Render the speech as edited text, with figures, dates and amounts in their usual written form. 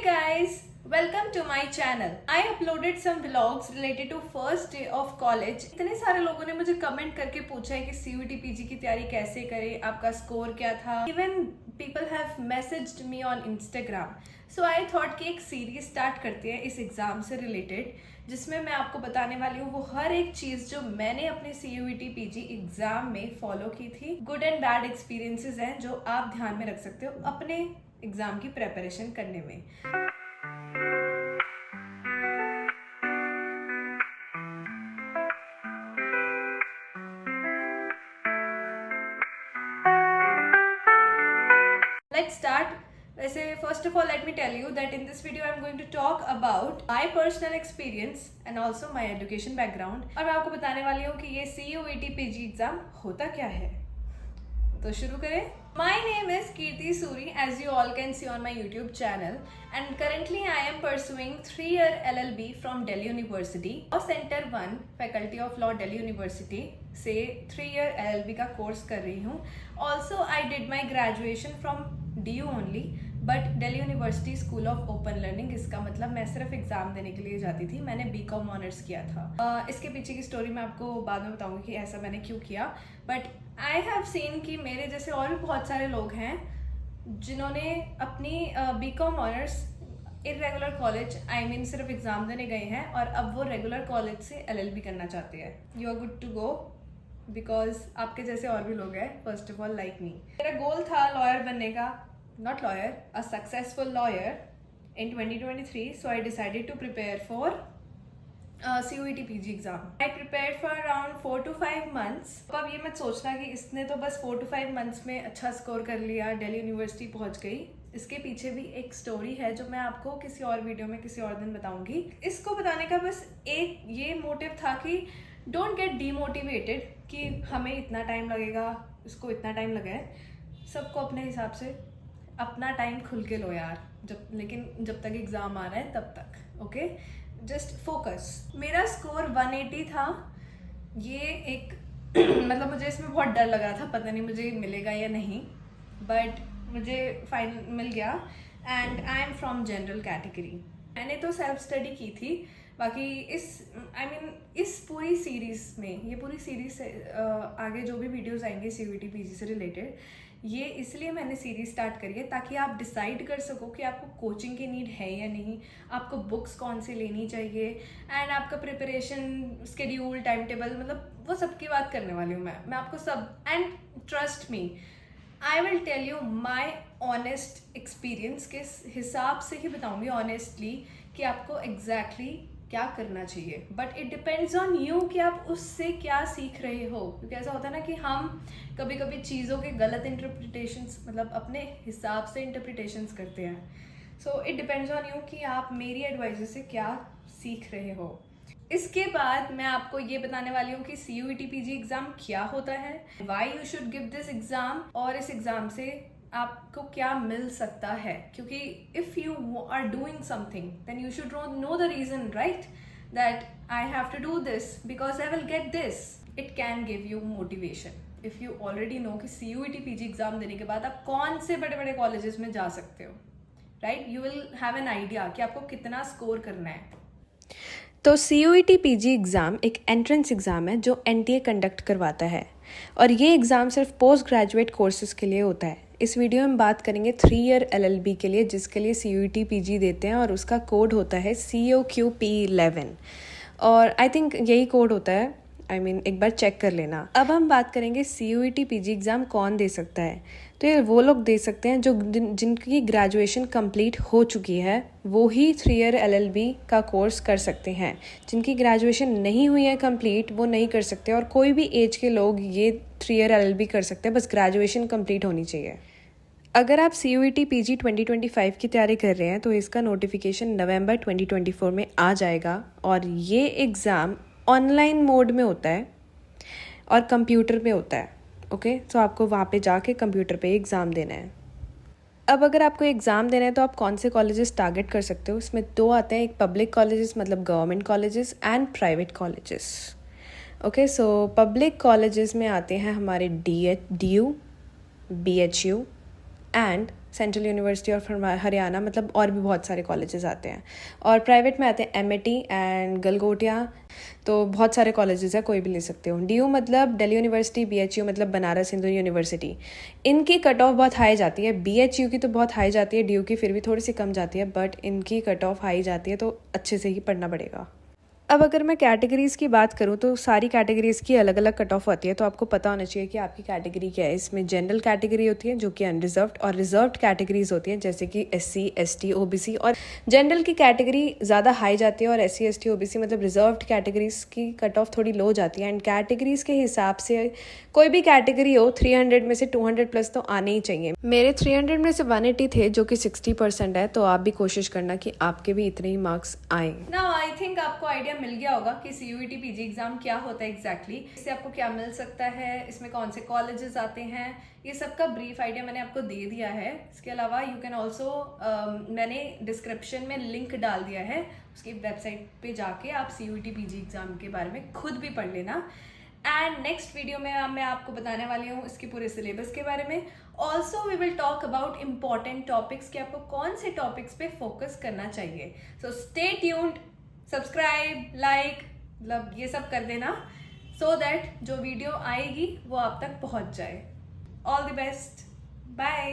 guys, welcome to my channel. I uploaded some vlogs related to first day of college. इतने सारे लोगों ने मुझे कमेंट करके पूछा है कि CUET PG की तैयारी कैसे करें, आपका स्कोर क्या था. Even people have messaged me on Instagram. So I thought कि एक सीरीज स्टार्ट करते हैं इस एग्जाम से रिलेटेड, जिसमें मैं आपको बताने वाली हूँ वो हर एक चीज जो मैंने अपने CUET PG एग्जाम में फॉलो की थी. गुड एंड बैड एक्सपीरियंसेस हैं जो आप ध्यान में रख सकते हो अपने एग्जाम की प्रेपरेशन करने में. Let's start. वैसे first of all let me tell you that in this video I'm going to talk about my personal experience and also my education background. और मैं आपको बताने वाली हूँ कि ये CUET PG एग्जाम होता क्या है. तो शुरू करें. My name is Kirti Suri, as you all can see on my YouTube channel, and currently I am pursuing 3-year LLB from Delhi University. Law Center 1, Faculty of Law, Delhi University से 3-year LLB का course कर रही हूँ. Also I did my graduation from DU only, but Delhi university school of open learning. इसका मतलब मैं सिर्फ exam देने के लिए जाती थी. मैंने BCom ऑनर्स किया था. इसके पीछे की स्टोरी मैं आपको बाद में बताऊंगी कि ऐसा मैंने क्यों किया. बट आई हैव सीन कि मेरे जैसे और भी बहुत सारे लोग हैं जिन्होंने अपनी BCom ऑनर्स इरेगुलर कॉलेज सिर्फ एग्जाम देने गए हैं और अब वो रेगुलर कॉलेज से LLB करना चाहते हैं. You are good to go because आपके जैसे और भी लोग हैं. First of all like me, मेरा गोल था लॉयर बनने का. Not lawyer, a successful lawyer in 2023. So I decided to prepare for CUET PG exam. I prepared for around 4 to 5 months. अब ये मत सोचना कि इसने तो बस 4 to 5 months में अच्छा स्कोर कर लिया, दिल्ली यूनिवर्सिटी पहुंच गई. इसके पीछे भी एक स्टोरी है जो मैं आपको किसी और वीडियो में किसी और दिन बताऊंगी. इसको बताने का बस एक ये मोटिव था कि डोंट गेट डीमोटिवेटेड कि हमें इतना टाइम लगेगा, इसको इतना टाइम लगा है. सबको अपने हिसाब से अपना टाइम खुल के लो यार. लेकिन जब तक एग्जाम आ रहा है तब तक ओके, जस्ट फोकस. मेरा स्कोर 180 था. ये एक मतलब मुझे इसमें बहुत डर लग रहा था, पता नहीं मुझे मिलेगा या नहीं, बट मुझे फाइनल मिल गया. And I am from general category. मैंने तो सेल्फ स्टडी की थी. बाकी इस पूरी सीरीज में, ये पूरी सीरीज से आगे जो भी वीडियोस आएंगे CUET PG से रिलेटेड, ये इसलिए मैंने सीरीज स्टार्ट करी है ताकि आप डिसाइड कर सको कि आपको कोचिंग की नीड है या नहीं, आपको बुक्स कौन सी लेनी चाहिए, एंड आपका प्रिपरेशन स्केड्यूल, टाइम टेबल, मतलब वो सब की बात करने वाली हूँ मैं आपको सब. And trust me, I will tell you my honest experience के हिसाब से ही बताऊँगी ऑनेस्टली कि आपको एग्जैक्टली क्या करना चाहिए. But it depends on you कि आप उससे क्या सीख रहे हो. क्योंकि ऐसा होता है ना कि हम कभी कभी चीज़ों के गलत इंटरप्रिटेशंस, मतलब अपने हिसाब से इंटरप्रिटेशंस करते हैं. So it depends on you कि आप मेरी एडवाइस से क्या सीख रहे हो. इसके बाद मैं आपको ये बताने वाली हूँ कि CUET PG एग्ज़ाम क्या होता है, why you should give this exam, और इस एग्ज़ाम से आपको क्या मिल सकता है. क्योंकि if you are doing something then you should know the reason, right, that I have to do this because I will get this. It can give you motivation if you already know कि CUET PG exam देने के बाद आप कौन से बड़े बड़े colleges में जा सकते हो, right. You will have an idea कि आपको कितना स्कोर करना है. तो CUET PG एग्ज़ाम एक एंट्रेंस एग्ज़ाम है जो NTA कंडक्ट करवाता है, और ये एग्ज़ाम सिर्फ पोस्ट ग्रेजुएट कोर्सेज के लिए होता है. इस वीडियो में बात करेंगे 3-year LLB के लिए, जिसके लिए CUET PG देते हैं, और उसका कोड होता है COQP11, और आई थिंक यही कोड होता है. एक बार चेक कर लेना. अब हम बात करेंगे CUET PG एग्ज़ाम कौन दे सकता है. तो ये वो लोग दे सकते हैं जो जिनकी ग्रेजुएशन कंप्लीट हो चुकी है, वो ही 3-year LLB का कोर्स कर सकते हैं. जिनकी ग्रेजुएशन नहीं हुई है कंप्लीट, वो नहीं कर सकते. और कोई भी एज के लोग ये 3-year LLB कर सकते हैं, बस ग्रेजुएशन कंप्लीट होनी चाहिए. अगर आप CUET PG 2025 की तैयारी कर रहे हैं तो इसका नोटिफिकेशन नवंबर 2024 में आ जाएगा. और ये एग्ज़ाम ऑनलाइन मोड में होता है और कंप्यूटर पे होता है. ओके, तो आपको वहाँ पे जाके कंप्यूटर पे एग्ज़ाम देना है. अब अगर आपको एग्ज़ाम देना है तो आप कौन से कॉलेजेस टारगेट कर सकते हो. इसमें 2 आते हैं, एक पब्लिक कॉलेजेस मतलब government colleges, and private colleges. Okay, so public colleges में आते हैं हमारे DU, BHU and central university of Haryana, मतलब और भी बहुत सारे कॉलेजेस आते हैं। और प्राइवेट में आते हैं MIT एंड गलगोटिया, तो बहुत सारे कॉलेजेस हैं, कोई भी ले सकते हो। DU मतलब दिल्ली यूनिवर्सिटी, BHU मतलब बनारस हिंदू यूनिवर्सिटी। इनकी कट ऑफ बहुत हाई जाती है। BHU की तो बहुत हाई जाती है, DU की फिर भी थोड़ी सी कम जाती है, बट इनकी कट ऑफ हाई जाती है, तो अच्छे से ही पढ़ना पड़ेगा। अब अगर मैं कैटेगरीज़ की बात करूँ तो सारी कैटेगरीज़ की अलग अलग कट ऑफ होती है, तो आपको पता होना चाहिए कि आपकी कैटेगरी क्या है। इसमें जनरल कैटेगरी होती है जो कि अनरिजर्व्ड, और रिजर्व्ड कैटेगरीज होती हैं जैसे कि SC ST OBC। और जनरल की कैटेगरी ज़्यादा हाई जाती है और SC ST OBC मतलब रिजर्व्ड कैटेगरीज़ की कट ऑफ थोड़ी लो जाती है। एंड कैटेगरीज़ के हिसाब से कोई भी कैटेगरी हो 300 में से 200 प्लस तो आने ही चाहिए। मेरे 300 में से 180 थे, जो कि 60% है, तो आप भी कोशिश करना कि आपके भी इतने ही मार्क्स आए। नाउ आई थिंक आपको आइडिया मिल गया होगा कि CUET PG एग्जाम क्या होता है एग्जैक्टली, इससे आपको क्या मिल सकता है, इसमें कौन से कॉलेजेस आते हैं, ये सब का ब्रीफ आइडिया मैंने आपको दे दिया है। इसके अलावा यू कैन ऑल्सो, मैंने डिस्क्रिप्शन में लिंक डाल दिया है, उसकी वेबसाइट पे जाके आप CUET PG एग्जाम के बारे में खुद भी पढ़ लेना। एंड नेक्स्ट वीडियो में मैं आपको बताने वाली हूँ इसके पूरे सिलेबस के बारे में। Also we will talk about important topics कि आपको कौन से टॉपिक्स पे फोकस करना चाहिए। So stay tuned, subscribe, like, मतलब ये सब कर देना, सो दैट जो वीडियो आएगी वो आप तक पहुंच जाए। All the best, bye.